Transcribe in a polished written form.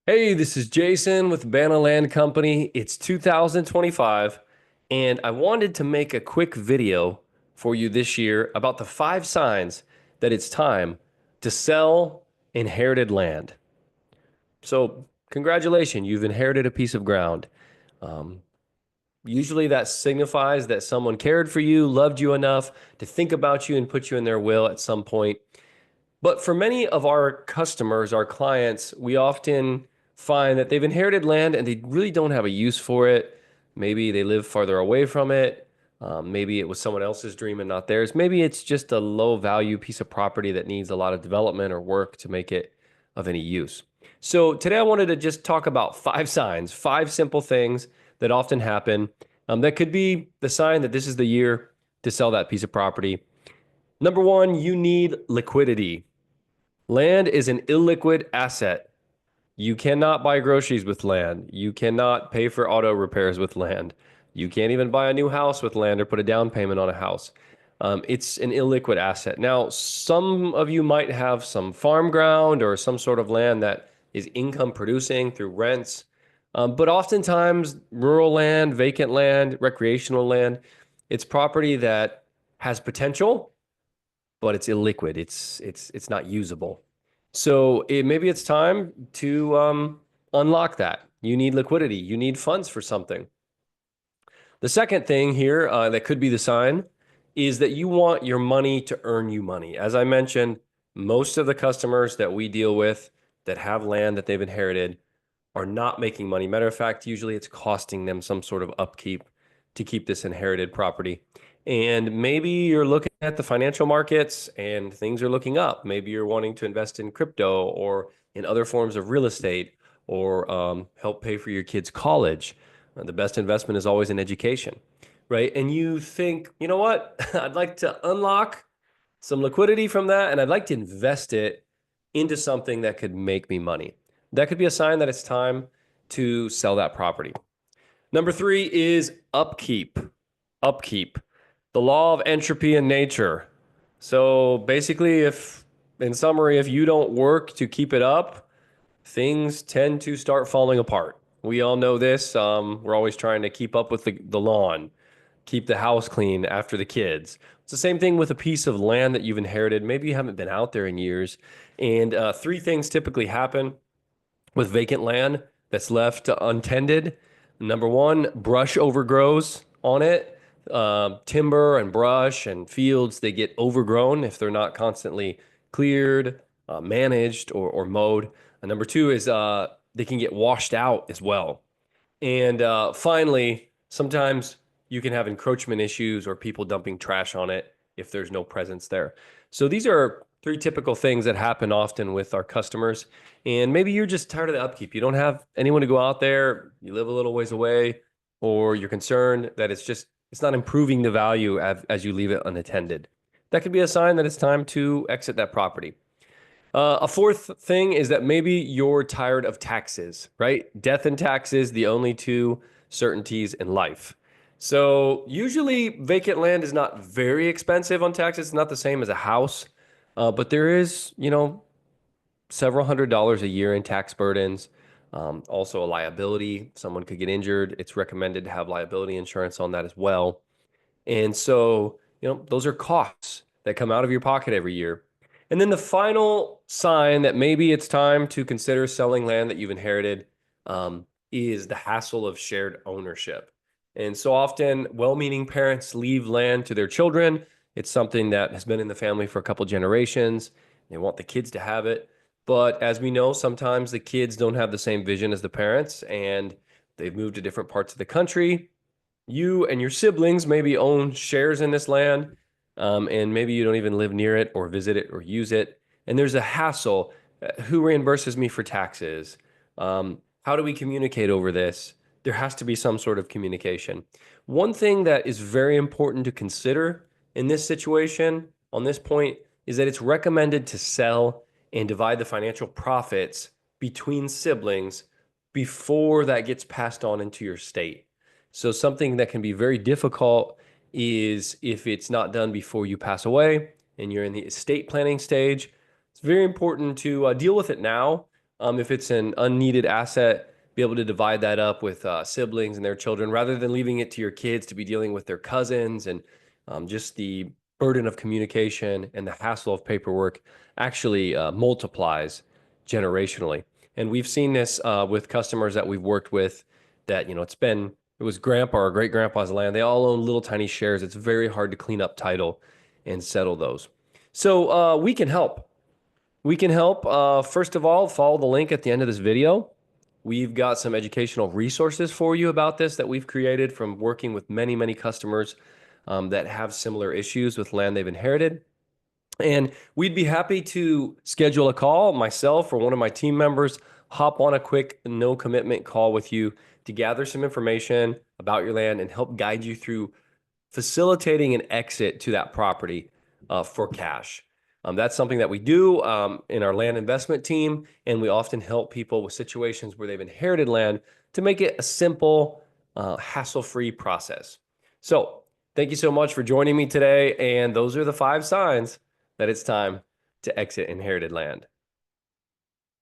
Hey, this is Jason with Banner Land Company. It's 2025, and I wanted to make a quick video for you this year about the 5 signs that it's time to sell inherited land. So, congratulations, you've inherited a piece of ground. Um, Usually that signifies that someone cared for you, loved you enough to think about you and put you in their will at some point. But for many of our customers, our clients, we often find that they've inherited land and they really don't have a use for it. Maybe they live farther away from it. Maybe it was someone else's dream and not theirs. Maybe it's just a low value piece of property that needs a lot of development or work to make it of any use. So today I wanted to just talk about 5 signs, 5 simple things that often happen that could be the sign that this is the year to sell that piece of property. Number one, you need liquidity. Land is an illiquid asset. You cannot buy groceries with land. You cannot pay for auto repairs with land. You can't even buy a new house with land or put a down payment on a house. It's an illiquid asset. Now, some of you might have some farm ground or some sort of land that is income producing through rents. But oftentimes, rural land, vacant land, recreational land, it's property that has potential, but it's illiquid. It's not usable. So maybe it's time to unlock that. You need liquidity. You need funds for something. The second thing here that could be the sign is that you want your money to earn you money. As I mentioned, most of the customers that we deal with that have land that they've inherited are not making money. Matter of fact, usually it's costing them some sort of upkeep to keep this inherited property. And maybe you're looking at the financial markets and things are looking up. Maybe you're wanting to invest in crypto or in other forms of real estate or help pay for your kids' college. The best investment is always in education, right? And you think, you know what? I'd like to unlock some liquidity from that and I'd like to invest it into something that could make me money. That could be a sign that it's time to sell that property. Number three is upkeep. Upkeep, the law of entropy in nature. So basically, in summary, if you don't work to keep it up, things tend to start falling apart. We all know this. We're always trying to keep up with the lawn, keep the house clean after the kids. It's the same thing with a piece of land that you've inherited. Maybe you haven't been out there in years. And three things typically happen with vacant land that's left untended. Number one, brush overgrows on it. Timber and brush and fields, they get overgrown if they're not constantly cleared, managed, or mowed. And number two is they can get washed out as well. And finally, sometimes you can have encroachment issues or people dumping trash on it if there's no presence there. So these are three typical things that happen often with our customers. And maybe you're just tired of the upkeep. You don't have anyone to go out there. You live a little ways away, or you're concerned that it's not improving the value as you leave it unattended. That could be a sign that it's time to exit that property. A fourth thing is that maybe you're tired of taxes, right? Death and taxes, the only two certainties in life. So usually vacant land is not very expensive on taxes. It's not the same as a house, but there is, several $100s a year in tax burdens. Also a liability. Someone could get injured. It's recommended to have liability insurance on that as well. And so, those are costs that come out of your pocket every year. And then the final sign that maybe it's time to consider selling land that you've inherited is the hassle of shared ownership. And so often, well meaning parents leave land to their children. It's something that has been in the family for a couple generations. They want the kids to have it. But as we know, sometimes the kids don't have the same vision as the parents and they've moved to different parts of the country. You and your siblings maybe own shares in this land, and maybe you don't even live near it or visit it or use it. And there's a hassle. Who reimburses me for taxes? How do we communicate over this? There has to be some sort of communication. One thing that is very important to consider in this situation, on this point, is that it's recommended to sell and divide the financial profits between siblings before that gets passed on into your state. So something that can be very difficult is if it's not done before you pass away and you're in the estate planning stage. It's very important to deal with it now. If it's an unneeded asset, be able to divide that up with siblings and their children rather than leaving it to your kids to be dealing with their cousins and just the burden of communication and the hassle of paperwork actually multiplies generationally. And we've seen this with customers that we've worked with that, it was grandpa or great grandpa's land. They all own little tiny shares. It's very hard to clean up title and settle those. So we can help. We can help. First of all, follow the link at the end of this video. We've got some educational resources for you about this that we've created from working with many, many customers that have similar issues with land they've inherited. And we'd be happy to schedule a call, myself or one of my team members, hop on a quick, no commitment call with you to gather some information about your land and help guide you through facilitating an exit to that property for cash. That's something that we do in our land investment team, and we often help people with situations where they've inherited land to make it a simple, hassle-free process. So thank you so much for joining me today, and those are the 5 signs that it's time to exit inherited land.